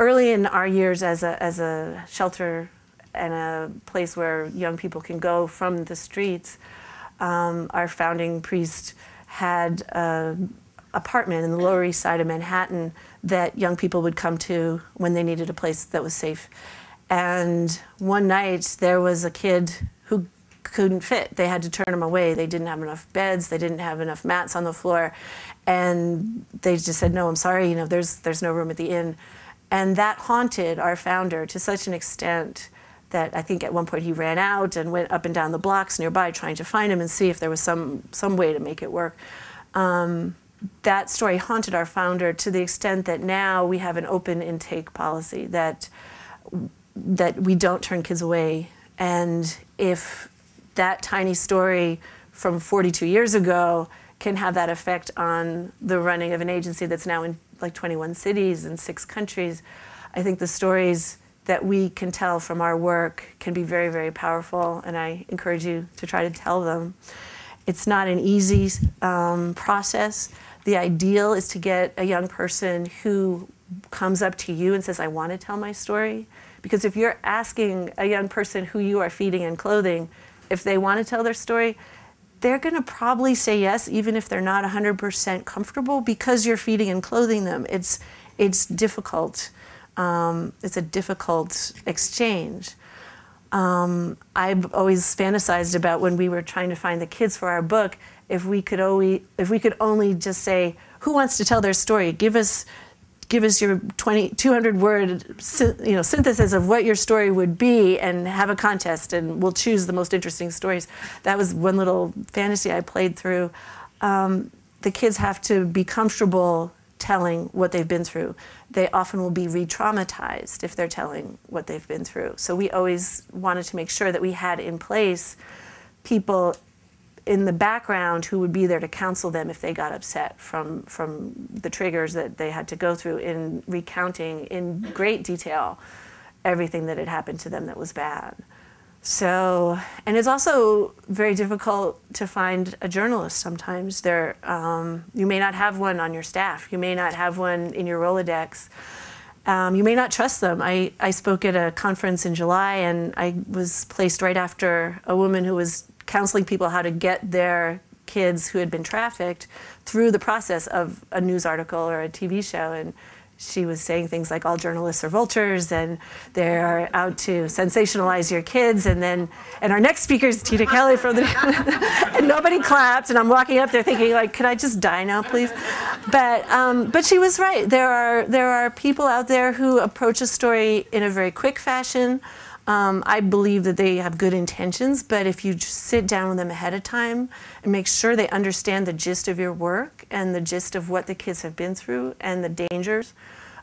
early in our years as a shelter and a place where young people can go from the streets, our founding priest had an apartment in the Lower East Side of Manhattan that young people would come to when they needed a place that was safe. And one night there was a kid who couldn't fit. They had to turn him away. They didn't have enough beds. They didn't have enough mats on the floor. And they just said, no, I'm sorry, you know, there's no room at the inn. And that haunted our founder to such an extent that I think at one point he ran out and went up and down the blocks nearby trying to find him and see if there was some way to make it work. That story haunted our founder to the extent that now we have an open intake policy that we don't turn kids away. And if that tiny story from 42 years ago can have that effect on the running of an agency that's now in like 21 cities and 6 countries, I think the stories that we can tell from our work can be very, very powerful, and I encourage you to try to tell them. It's not an easy process. The ideal is to get a young person who comes up to you and says, I want to tell my story. Because if you're asking a young person who you are feeding and clothing if they want to tell their story, they're going to probably say yes, even if they're not 100% comfortable, because you're feeding and clothing them. It's difficult. It's a difficult exchange. I've always fantasized about when we were trying to find the kids for our book, if we could only just say, who wants to tell their story? Give us your 200-word synthesis of what your story would be and have a contest, and we'll choose the most interesting stories. That was one little fantasy I played through. The kids have to be comfortable telling what they've been through. They often will be re-traumatized if they're telling what they've been through. So we always wanted to make sure that we had in place people in the background who would be there to counsel them if they got upset from the triggers that they had to go through in recounting in great detail everything that had happened to them that was bad. So, and it's also very difficult to find a journalist sometimes. You may not have one on your staff. You may not have one in your Rolodex. You may not trust them. I spoke at a conference in July, and I was placed right after a woman who was counseling people how to get their kids who had been trafficked through the process of a news article or a TV show. And she was saying things like, all journalists are vultures and they're out to sensationalize your kids. And our next speaker is Tina Kelley from the, and nobody clapped. And I'm walking up there thinking, like, could I just die now, please? But she was right. There are people out there who approach a story in a very quick fashion. I believe that they have good intentions, but if you just sit down with them ahead of time and make sure they understand the gist of your work and the gist of what the kids have been through and the dangers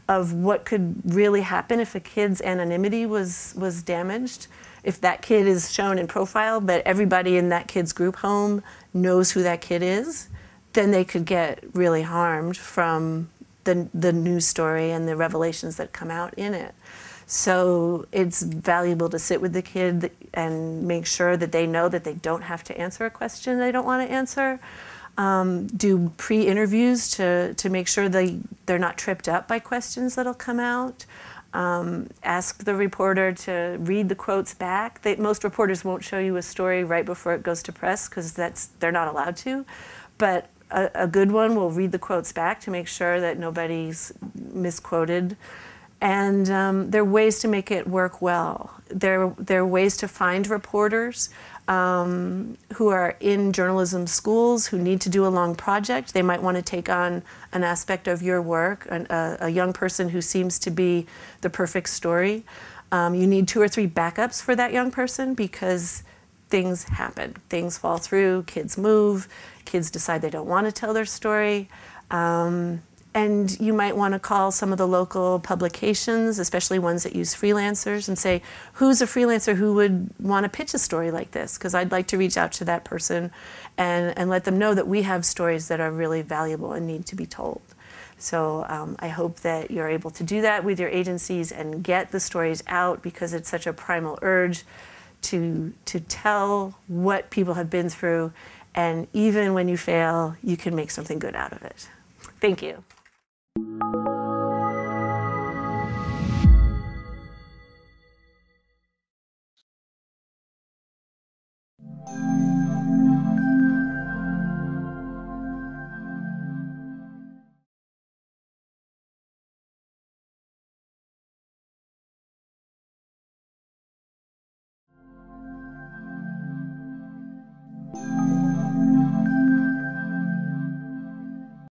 of what could really happen if a kid's anonymity was damaged, if that kid is shown in profile, but everybody in that kid's group home knows who that kid is, then they could get really harmed from the news story and the revelations that come out in it. So it's valuable to sit with the kid and make sure that they know that they don't have to answer a question they don't want to answer. Do pre-interviews to make sure they're not tripped up by questions that'll come out. Ask the reporter to read the quotes back. Most reporters won't show you a story right before it goes to press because they're not allowed to. But a good one will read the quotes back to make sure that nobody's misquoted. And there are ways to make it work well. There are ways to find reporters who are in journalism schools who need to do a long project. They might want to take on an aspect of your work, a young person who seems to be the perfect story. You need 2 or 3 backups for that young person because things happen. Things fall through, kids move, kids decide they don't want to tell their story. And you might want to call some of the local publications, especially ones that use freelancers, and say, who's a freelancer who would want to pitch a story like this? Because I'd like to reach out to that person and let them know that we have stories that are really valuable and need to be told. So I hope that you're able to do that with your agencies and get the stories out, because it's such a primal urge to tell what people have been through. And even when you fail, you can make something good out of it. Thank you. you.